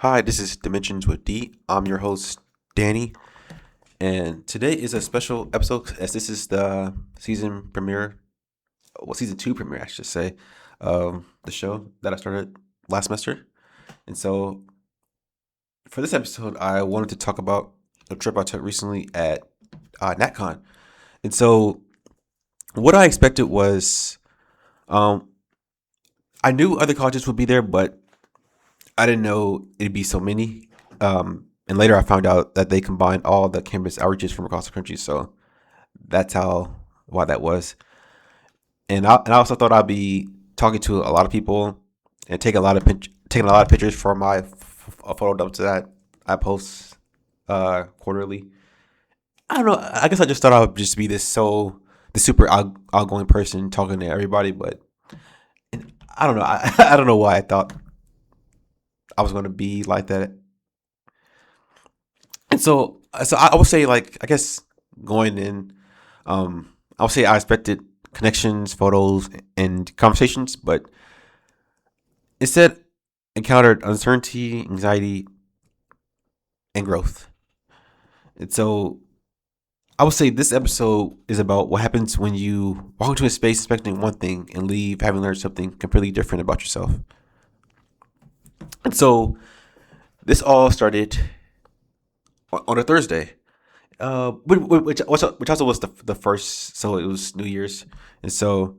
Hi, this is Dimensions with D. I'm your host, Danny, and today is a special episode as this is the season premiere, season two premiere, I should say, of the show that I started last semester. And so, for this episode, I wanted to talk about a trip I took recently at NatCon. And so, what I expected was, um, I knew other colleges would be there, but I didn't know it'd be so many. And later I found out that they combined all the campus outreaches from across the country. So that's how why that was. And I also thought I'd be talking to a lot of people and taking a lot of pictures for my photo dumps that I post quarterly. I don't know. I guess I just thought I would just be the super outgoing person talking to everybody, but I don't know. I don't know why I thought I was going to be like that. And so I would say, like, I guess going in, I would say I expected connections, photos, and conversations, but instead encountered uncertainty, anxiety, and growth. And so I would say this episode is about what happens when you walk into a space expecting one thing and leave having learned something completely different about yourself. And so this all started on a Thursday. Which also was the first, so it was New Year's, and so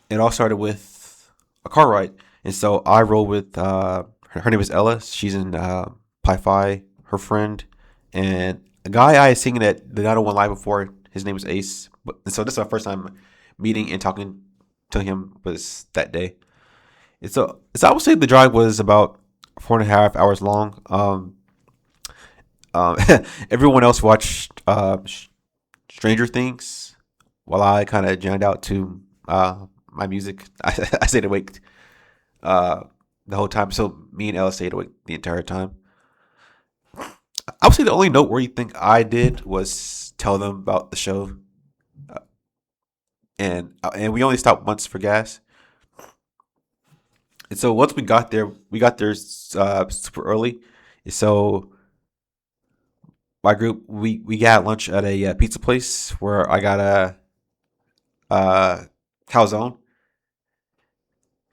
it all started with a car ride, and so I rode with her name is Ella. She's in Pi Phi, her friend, and a guy I had seen at the 901 Live before. His name was Ace, and so this is our first time meeting and talking to him was that day. And so I would say the drive was about 4.5 hours long. Um, Everyone else watched Stranger Things while I kind of jammed out to my music. I stayed awake uh, the whole time. So me and Ella stayed awake the entire time. I would say the only noteworthy thing I did was tell them about the show, uh, and we only stopped once for gas. And so once we got there super early. And so my group we got lunch at a pizza place where I got a calzone.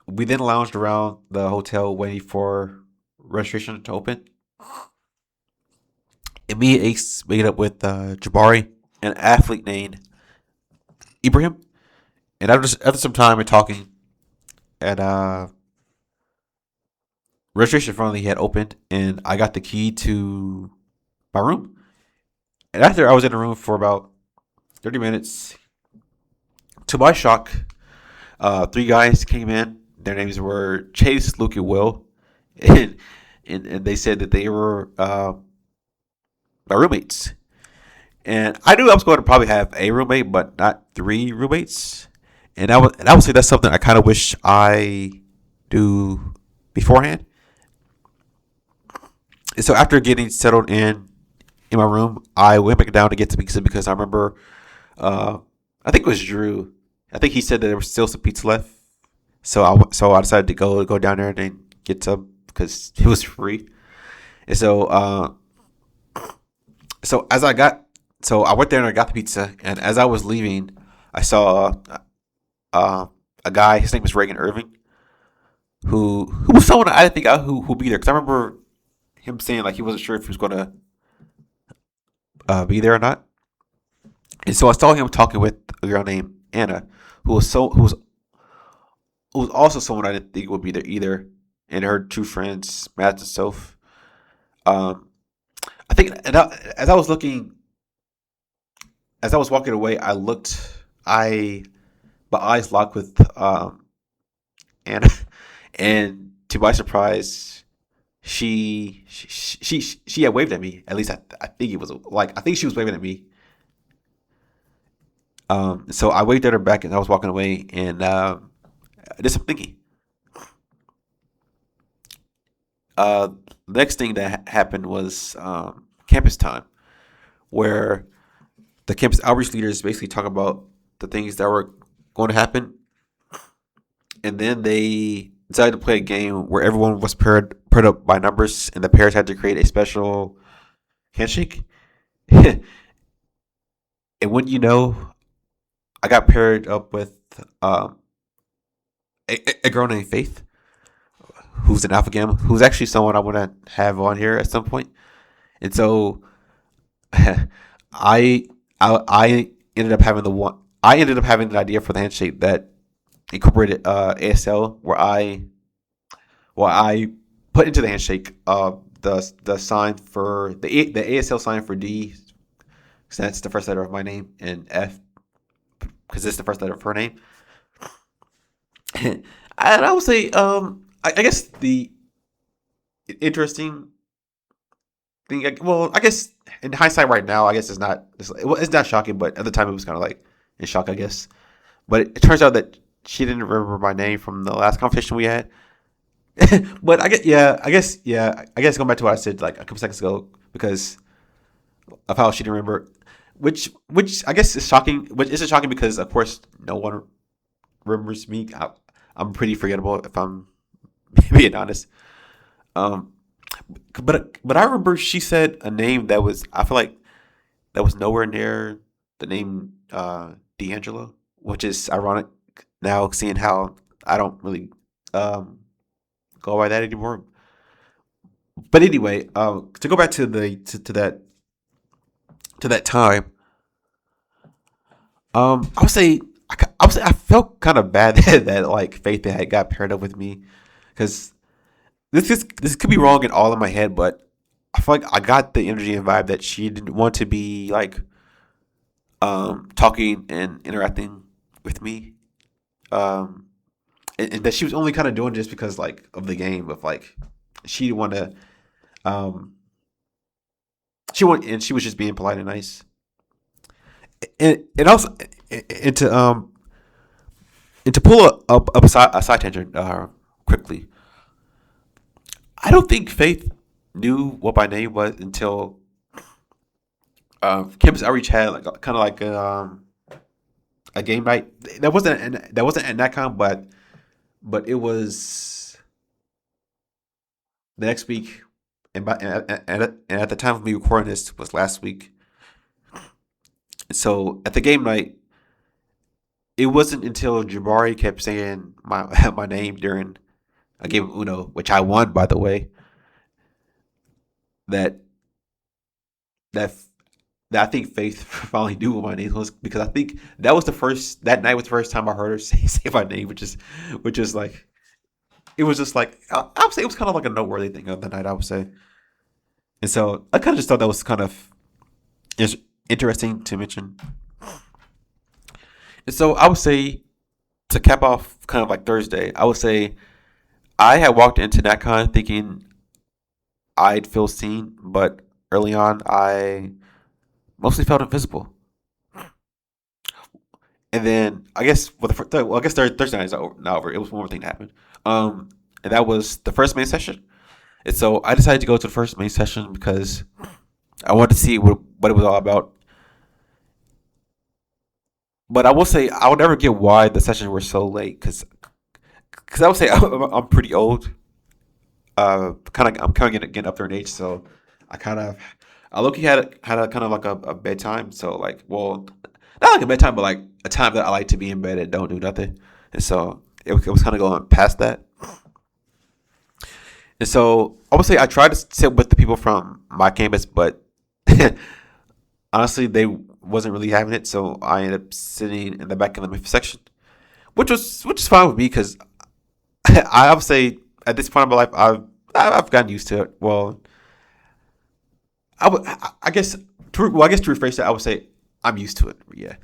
We then lounged around the hotel waiting for registration to open. And me and Ace made up with Jabari, an athlete named Ibrahim. And after some time and talking, and registration finally had opened, and I got the key to my room. And after I was in the room for about 30 minutes, to my shock, three guys came in. Their names were Chase, Luke, and Will, and and they said that they were my roommates. And I knew I was going to probably have a roommate, but not three roommates. And I would say that's something I kind of wish I do beforehand. And so after getting settled in my room, I went back down to get some pizza because I remember, uh, I think it was Drew. I think he said that there was still some pizza left. So I decided to go down there and get some because it was free. And so as I got so I went there and I got the pizza, and as I was leaving, I saw uh, a guy. His name was Reagan Irving, who was someone I didn't think who'd be there because I remember him saying like he wasn't sure if he was going to be there or not. And so I saw him talking with a girl named Anna, who was also someone I didn't think would be there either, and her two friends, Matt and Soph. Um, I think, as I was looking, as I was walking away, I my eyes locked with Anna, and to my surprise, she had waved at me. At least I think it was like I think she was waving at me. So I waved at her back, and I was walking away, and I did some thinking. Uh, Next thing that happened was campus time, where the campus outreach leaders basically talk about the things that were going to happen, and then decided to play a game where everyone was paired up by numbers, and the pairs had to create a special handshake. And when I got paired up with um, a girl named Faith, who's an alpha gamma, who's actually someone I want to have on here at some point. And so I, I ended up having the one. I ended up having the idea for the handshake that incorporated ASL, where I put into the handshake the sign for the ASL sign for D, because that's the first letter of my name, and F because it's the first letter of her name. And I would say, I guess the interesting thing, well, I guess in hindsight right now, I guess it's not shocking, but at the time it was kind of like in shock, I guess. But it turns out that she didn't remember my name from the last conversation we had. But I guess going back to what I said like a couple seconds ago, because of how she didn't remember, which I guess is shocking. Which isn't shocking because of course no one remembers me. I'm pretty forgettable if I'm being honest. Um, but I remember she said a name that was, I feel like, that was nowhere near the name D'Angelo, which is ironic now seeing how I don't really um go by that anymore. But anyway, to go back to that time, I would say I would say I felt kind of bad that like Faith had got paired up with me, because this could be wrong in all in my head, but I feel like I got the energy and vibe that she didn't want to be like talking and interacting with me, um and that she was only kind of doing it just because like of the game of like she didn't want to um she was just being polite and nice, and also and to pull up a side tangent quickly. I don't think Faith knew what my name was until campus outreach had like kind of like a game night. That wasn't at NatCon, but it was the next week, and at the time of me recording this was last week. So at the game night, it wasn't until Jabari kept saying my my name during a game of Uno, which I won by the way, that that that I think Faith finally knew what my name was, because I think that night was the first time I heard her say my name, which is like it was just like I would say it was kind of like a noteworthy thing of the night, I would say. And so I kind of just thought that was kind of interesting to mention. And so I would say, to cap off kind of like Thursday, I would say I had walked into NatCon thinking I'd feel seen, but early on I mostly felt invisible. And then I guess I guess Thursday night is not over. It was one more thing that happened, and that was the first main session. And so I decided to go to the first main session because I wanted to see what it was all about. But I will say I will never get why the sessions were so late, because I would say I'm pretty old. I'm kind of getting up there in age, so I kind of I look had a kind of like a bedtime. So like, well, not like a bedtime, but like a time that I like to be in bed and don't do nothing. And so it was kind of going past that. And so I would say I tried to sit with the people from my campus, but honestly, they wasn't really having it. So I ended up sitting in the back of the Memphis section, which is fine with me because I would say at this point in my life I've gotten used to it. Well, I guess I guess to rephrase that, I would say I'm used to it. Yeah,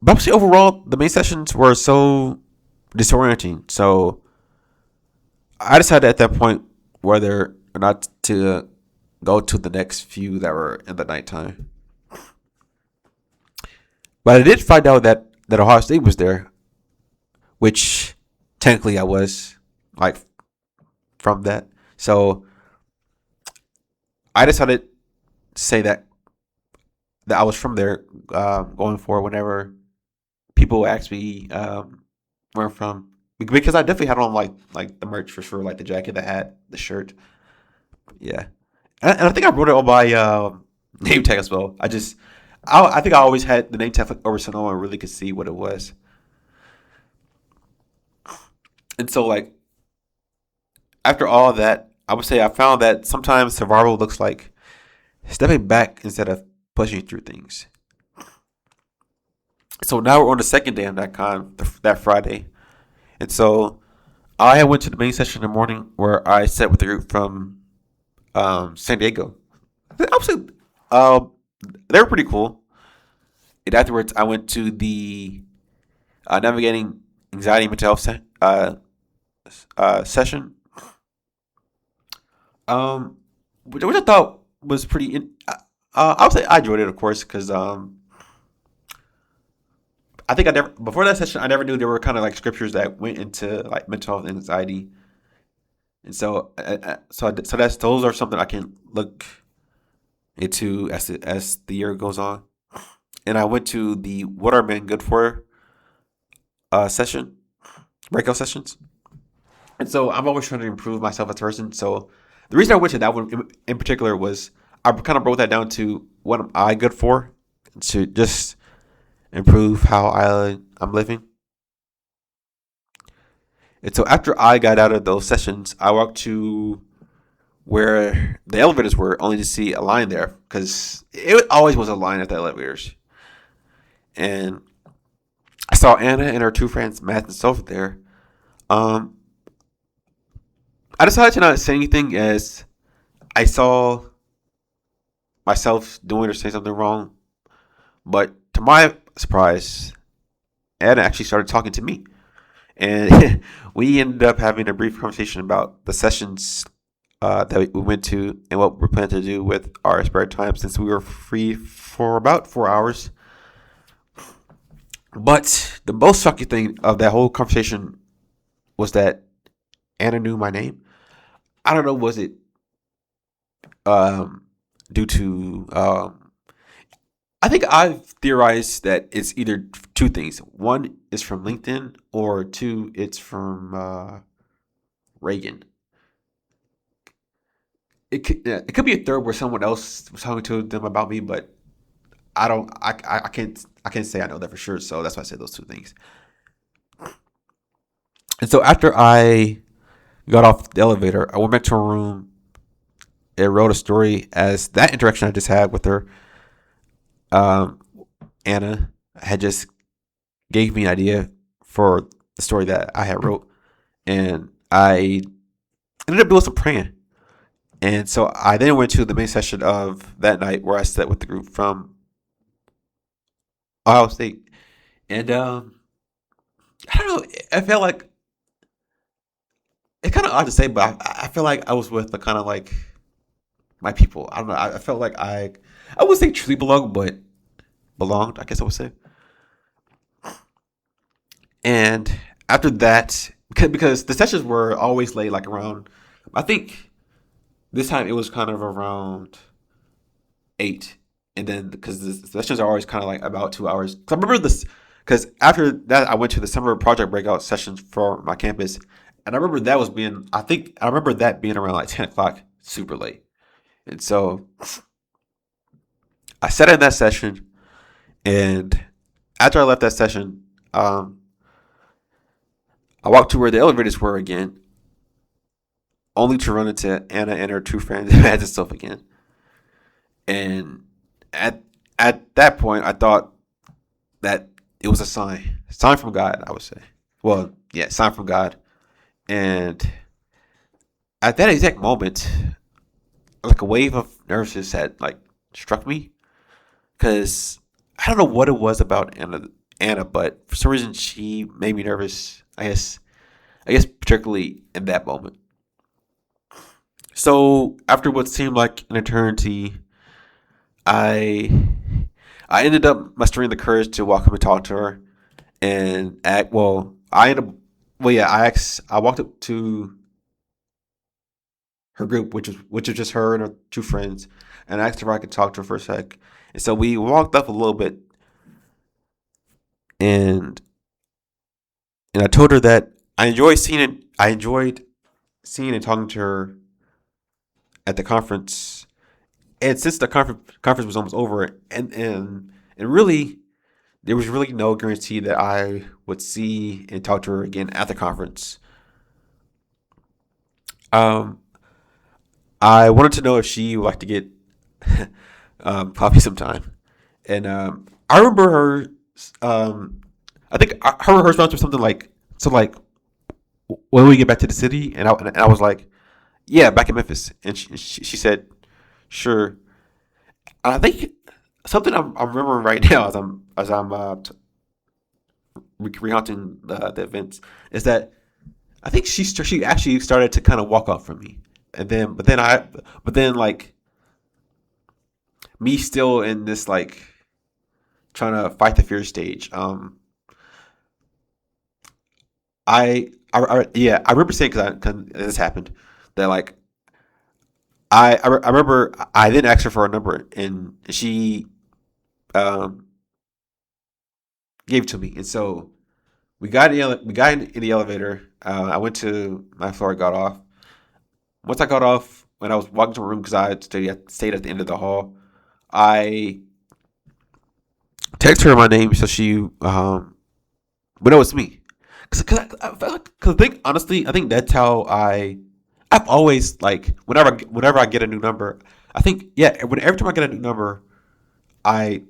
but obviously overall the main sessions were so disorienting. So I decided at that point whether or not to go to the next few that were in the nighttime. But I did find out that Ohio State was there, which technically I was like from that. So I decided to say that I was from there, going forward whenever people ask me where I'm from. because I definitely had on like the merch for sure, like the jacket, the hat, the shirt. Yeah, and I think I wrote it on my name tag as well. I think I always had the name tag over so no one really could see what it was. And so like after all of that, I would say I found that sometimes survival looks like stepping back instead of pushing through things. So now we're on the second day of that Friday, and so I went to the main session in the morning where I sat with a group from San Diego. I would say uh, they were pretty cool. And afterwards, I went to the navigating anxiety and mental health session, which I thought was pretty. I would say I enjoyed it, of course, because I think I never before that session I never knew there were kind of like scriptures that went into like mental health and anxiety, and so that's those are something I can look into as the year goes on. And I went to the What Are Men Good For session, breakout sessions. And so I'm always trying to improve myself as a person. So the reason I went to that one in particular was I kind of broke that down to what am I good for to just improve how I'm living. And so after I got out of those sessions, I walked to where the elevators were only to see a line there because it always was a line at the elevators. And I saw Anna and her two friends, Matt and Sophie, there. Um, I decided to not say anything as I saw myself doing or saying something wrong. But to my surprise, Anna actually started talking to me. And we ended up having a brief conversation about the sessions that we went to and what we're planning to do with our spare time since we were free for about 4 hours. But the most shocking thing of that whole conversation was that Anna knew my name. I don't know, was it um, due to I think I've theorized that it's either two things. One is from LinkedIn, or two, it's from Reagan. It could be a third where someone else was talking to them about me, but I don't I can't say I know that for sure. So that's why I said those two things. And so after I got off the elevator, I went back to her room and wrote a story as that interaction I just had with her. Um, Anna had just gave me an idea for the story that I had wrote, and I ended up doing some praying. And so I then went to the main session of that night where I sat with the group from Ohio State, and I don't know. I felt like it's kind of odd to say, but I feel like I was with the kind of like my people. I don't know. I felt like I would say truly belonged, but belonged. I guess I would say. And after that, because the sessions were always late, like around, I think this time it was kind of around 8. And then because the sessions are always kind of like about 2 hours. Because I remember this, because after that, I went to the summer project breakout sessions for my campus. And I remember that was being, I think, I remember that being around like 10 o'clock, super late. And so I sat in that session. And after I left that session, I walked to where the elevators were again, only to run into Anna and her two friends at stuff again. And at at that point, I thought that it was a sign from God. I would say, well, yeah, sign from God. And at that exact moment, like a wave of nervousness had like struck me because I don't know what it was about Anna, but for some reason she made me nervous. I guess particularly in that moment. So after what seemed like an eternity, I I ended up mustering the courage to walk up and talk to her and act. Well, I ended up. Well, yeah, I walked up to her group, which was just her and her two friends, and I asked her if I could talk to her for a sec. And so we walked up a little bit, and and I told her that I enjoyed seeing it. I enjoyed seeing and talking to her at the conference, and since the conference was almost over, and really there was really no guarantee that I would see and talk to her again at the conference. Um, I wanted to know if she would like to get coffee sometime, and I remember her. Um, I think her response was something like, "So like, when we get back to the city?" And I was like, "Yeah, back in Memphis." And she said, "Sure." I think something I'm remembering right now as I'm recounting the events is that I think she actually started to kind of walk off from me, and then but then like me still in this like trying to fight the fear stage. Yeah, I remember saying because this happened that like I remember I didn't ask her for a number and she um gave it to me, and so we got in the elevator. I went to my floor, got off. Once I got off, when I was walking to my room because I had stayed at the end of the hall, I texted her my name so she but no, it's me. Cause I think honestly, I think that's how I've always like whenever I get a new number, I think yeah, every time I get a new number, I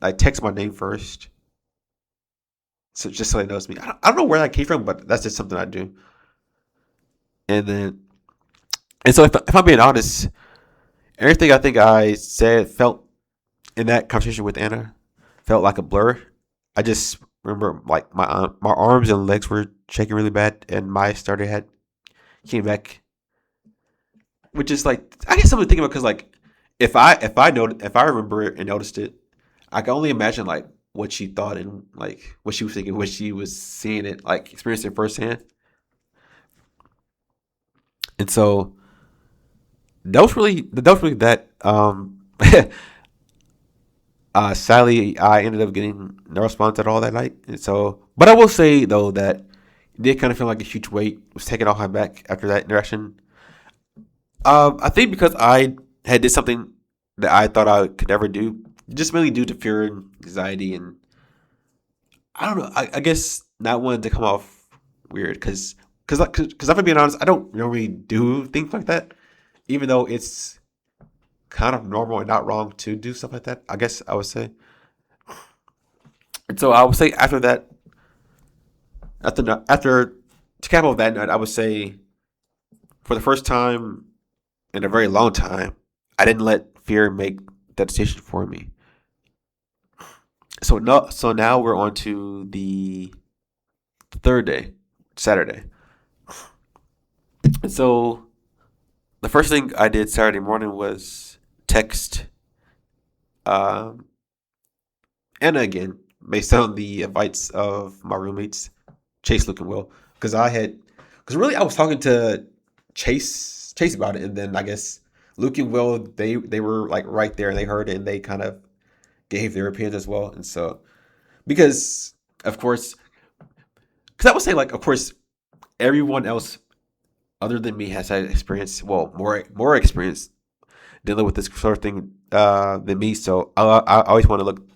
I text my name first, so just so they know it's me. I don't know where that came from, but that's just something I do. And then and so if I'm being honest, everything I think I said felt in that conversation with Anna felt like a blur. I just remember like my arms and legs were shaking really bad, and my starter head came back, which is like I guess something to think about because like if I remember it and noticed it, I can only imagine like what she thought and like what she was thinking when she was seeing it, like experiencing it firsthand. And so that was really that. Sadly, I ended up getting no response at all that night. And so, but I will say though that it did kind of feel like a huge weight was taken off my back after that interaction. I think because I had did something that I thought I could never do, just mainly due to fear and anxiety, and I don't know. I guess not wanting to come off weird because if I'm being honest, I don't really do things like that, even though it's kind of normal and not wrong to do stuff like that. I guess I would say. And so I would say after to cap off that night, I would say for the first time in a very long time, I didn't let fear make that decision for me. So no, so now we're on to the third day, Saturday. And so the first thing I did Saturday morning was text um, Anna again, based on the advice of my roommates, Chase, Luke, and Will, because really I was talking to Chase about it, and then I guess Luke and Will they were like right there, and they heard it, and they kind of gave their opinions as well, and so because of course, because I would say like of course everyone else other than me has had experience, well more experience dealing with this sort of thing than me, so I always want to look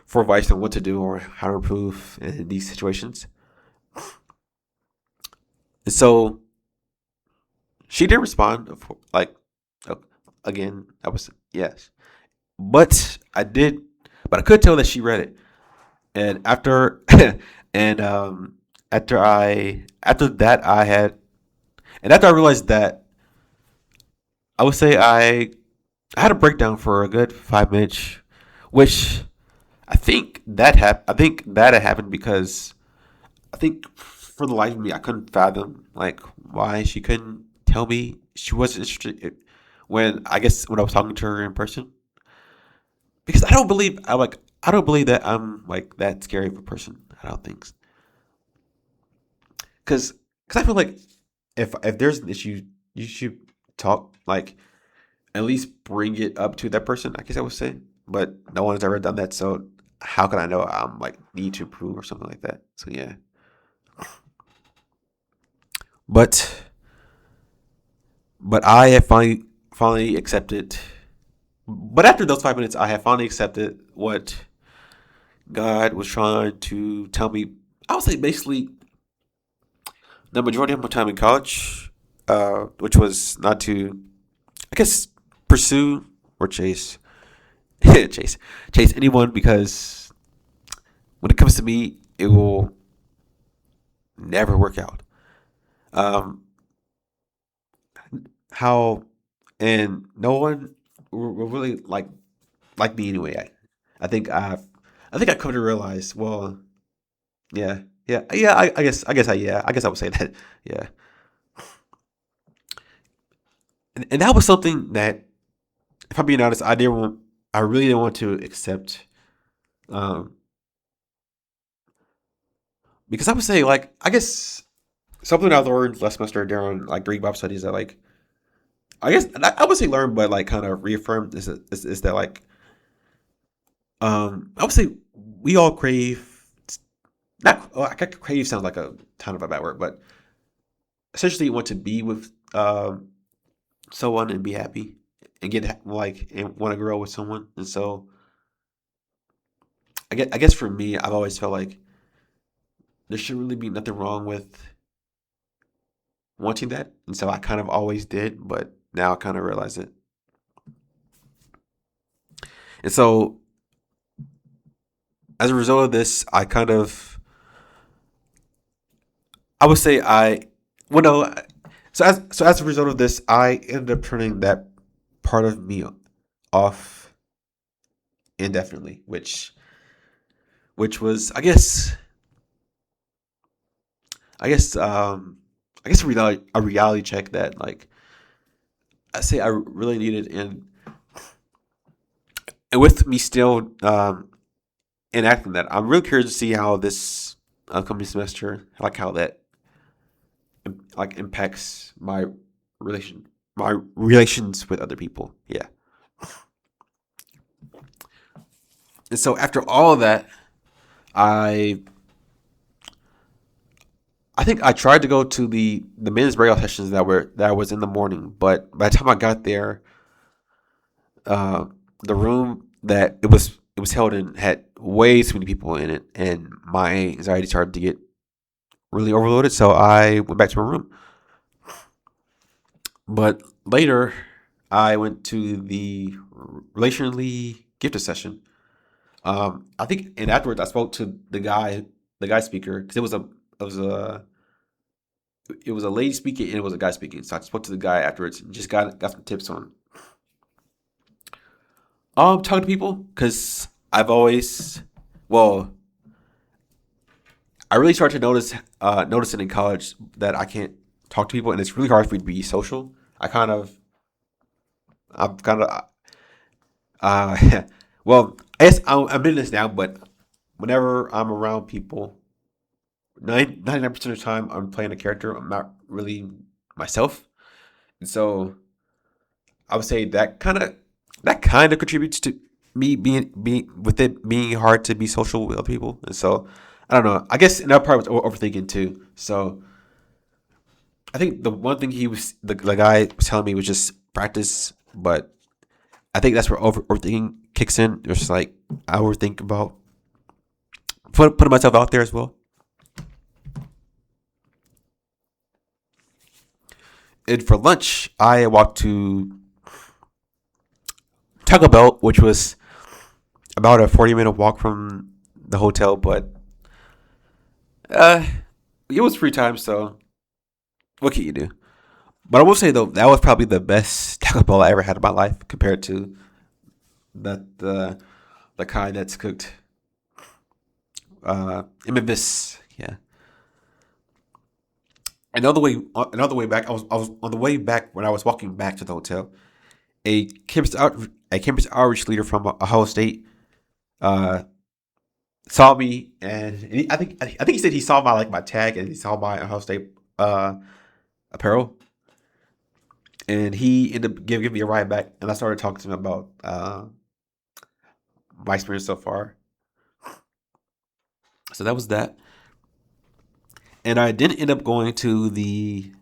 for advice on what to do or how to improve in these situations. And so she did respond, like uh, again. I was yes, but but I could tell that she read it. And and after that I had, and after I realized that, I would say I had a breakdown for a good 5 minutes, which I think that had happened because I think for the life of me, I couldn't fathom like why she couldn't tell me she wasn't interested when I guess when I was talking to her in person. Because I don't believe that I'm like that scary of a person. I don't think because I feel like if there's an issue, you should talk like at least bring it up to that person. I guess I would say, but no one's ever done that. So how can I know I'm like need to prove or something like that? So yeah. But I have finally accepted. But after those 5 minutes, I have finally accepted what God was trying to tell me. I would say basically the majority of my time in college, which was not to, I guess, pursue or chase chase anyone, because when it comes to me, it will never work out. Um, how and no one will really like me anyway. I think I come to realize. Well, yeah, yeah. I guess I would say that. Yeah, and that was something that, if I'm being honest, I really didn't want to accept. Um, because I would say, like, I guess something I learned last semester during like Greek Bible studies, that, like, I guess I would say learned, but like kind of reaffirmed, is that, like, I would say we all crave, not, oh, crave sounds like a kind of a bad word, but essentially want to be with someone and be happy and get, like, and want to grow with someone. And so I guess for me, I've always felt like there should really be nothing wrong with wanting that, and so I kind of always did, but now I kind of realize it. And so as a result of this, I would say well, no, so as a result of this, I ended up turning that part of me off indefinitely, which was, I guess I guess a reality check that, like, I say I really needed. And with me still enacting that, I'm really curious to see how this upcoming semester, like, how that, like, impacts my relations with other people. Yeah. And so after all of that, I I think I tried to go to the men's breakout sessions that was in the morning, but by the time I got there, uh, the room that it was held in had way too many people in it, and my anxiety started to get really overloaded. So I went back to my room. But later, I went to the relationally gifted session. I think, and afterwards, I spoke to the guy speaker, because it was a it was a lady speaking and it was a guy speaking. So I spoke to the guy afterwards and just got some tips on talking to people, because I've always, well, I really started to noticing in college that I can't talk to people, and it's really hard for me to be social. I kind of I'm kind of well, I guess I'm in this now, but whenever I'm around people, 99% of the time I'm playing a character. I'm not really myself, and so I would say that kind of contributes to me being with it being hard to be social with other people. And so I don't know. I guess another part was overthinking too. So I think the one thing the guy was telling me was just practice, but I think that's where overthinking kicks in. It's just like I overthink about putting myself out there as well. And for lunch, I walked to Taco Bell, which was about a 40-minute walk from the hotel, but uh, it was free time, so what can you do? But I will say, though, that was probably the best Taco Bell I ever had in my life, compared to the kind that's cooked in Memphis. Yeah. Another way back, I was on the way back when I was walking back to the hotel. A campus outreach leader from Ohio State uh, saw me, and I think he said he saw my tag, and he saw my Ohio State apparel, and he ended up giving me a ride back, and I started talking to him about my experience so far. So that was that. And I didn't end up going to the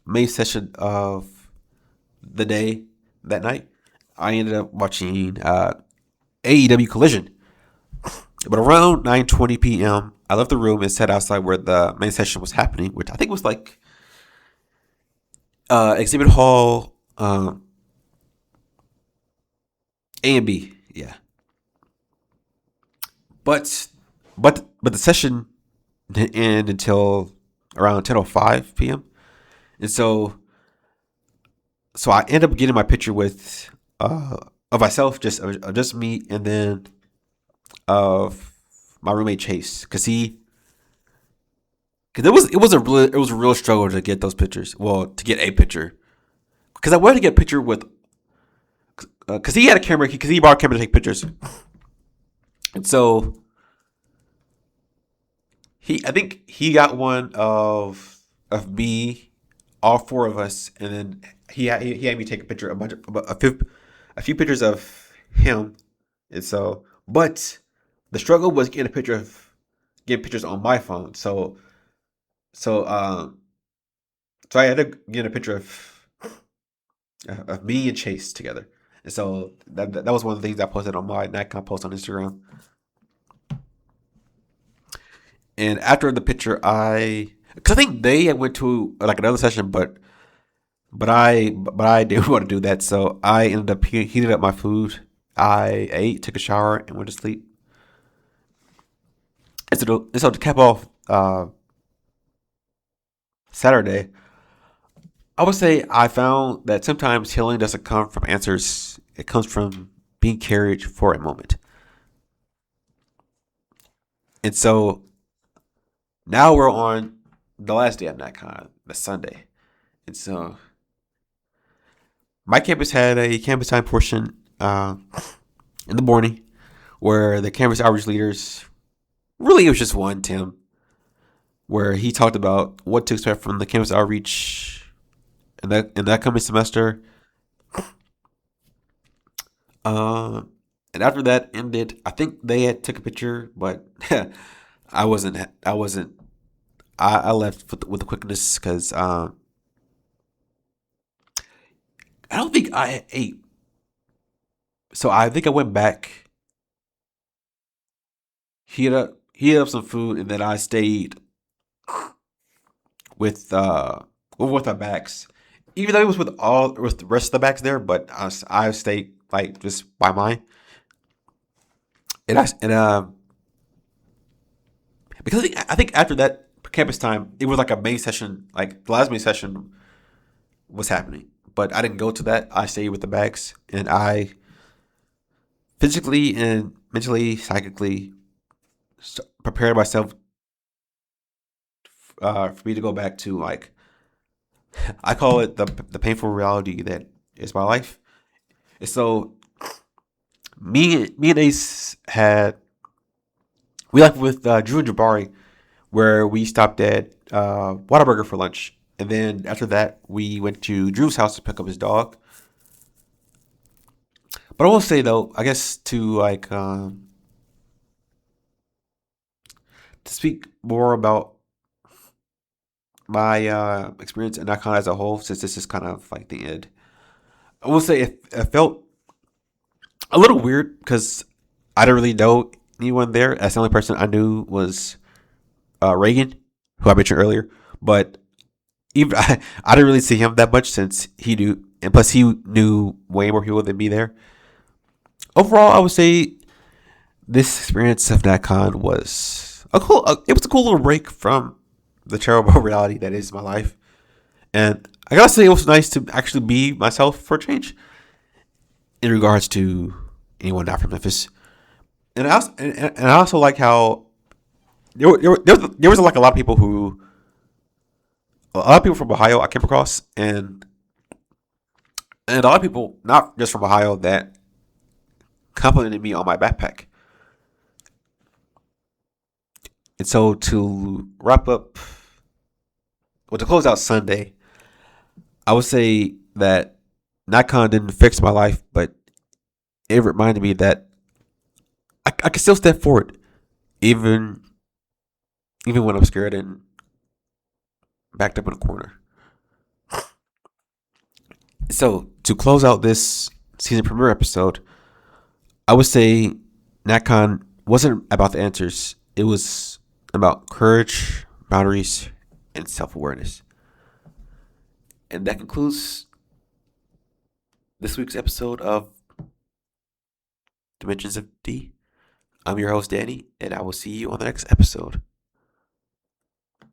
main session of the day that night. I ended up watching AEW Collision. But around 9:20 p.m., I left the room and sat outside where the main session was happening, which I think was like exhibit hall A and B. Yeah. But the session didn't end until around 10:05 p.m. And so I end up getting my picture with of myself, just me, and then of my roommate Chase, because it was a real struggle to get those pictures. Well, to get a picture, because I wanted to get a picture with, because he had a camera, because he brought a camera to take pictures, and so I think he got one of me, all four of us, and then he had me take a picture, a few pictures of him, and so, but the struggle was getting pictures on my phone. So so I had to get a picture of me and Chase together, and so that was one of the things I posted on my NatCon post on Instagram. And after the picture, because I think they had went to like another session, but I didn't want to do that, so I ended up heating up my food. I ate, took a shower, and went to sleep. And so to cap off Saturday, I would say I found that sometimes healing doesn't come from answers; it comes from being carried for a moment. And so now we're on the last day of NatCon, the Sunday. And so my campus had a campus time portion in the morning where the campus outreach leaders, really it was just one, Tim, where he talked about what to expect from the campus outreach in that coming semester. Uh, and after that ended, I think they had took a picture, but I wasn't. I wasn't. I left with the quickness because I don't think I ate. So I think I went back, heated up some food, and then I stayed with with our backs. Even though it was with the rest of the backs there, but I stayed like just by mine. And because I think after that campus time, it was like a main session, like the last main session was happening. But I didn't go to that. I stayed with the bags, and I physically and mentally, psychically prepared myself for me to go back to, like, I call it the painful reality that is my life. And so me and Ace had we left with Drew and Jabari, where we stopped at Whataburger for lunch, and then after that we went to Drew's house to pick up his dog. But I will say though, I guess to speak more about my experience in NatCon as a whole, since this is kind of like the end. I will say it felt a little weird because I didn't really know anyone there. That's the only person I knew was Reagan, who I mentioned earlier. But even I didn't really see him that much since he knew, and plus he knew way more people than me there. Overall, I would say this experience of NatCon was it was a cool little break from the terrible reality that is my life. And I gotta say, it was nice to actually be myself for a change in regards to anyone not from Memphis. And I also like how there was like a lot of people from Ohio I came across, and a lot of people not just from Ohio that complimented me on my backpack. And so to wrap up, well, to close out Sunday, I would say that NatCon didn't fix my life, but it reminded me that I can still step forward, even even when I'm scared and backed up in a corner. So to close out this season premiere episode, I would say NatCon wasn't about the answers. It was about courage, boundaries, and self-awareness. And that concludes this week's episode of Dimensions of D. I'm your host, Danny, and I will see you on the next episode.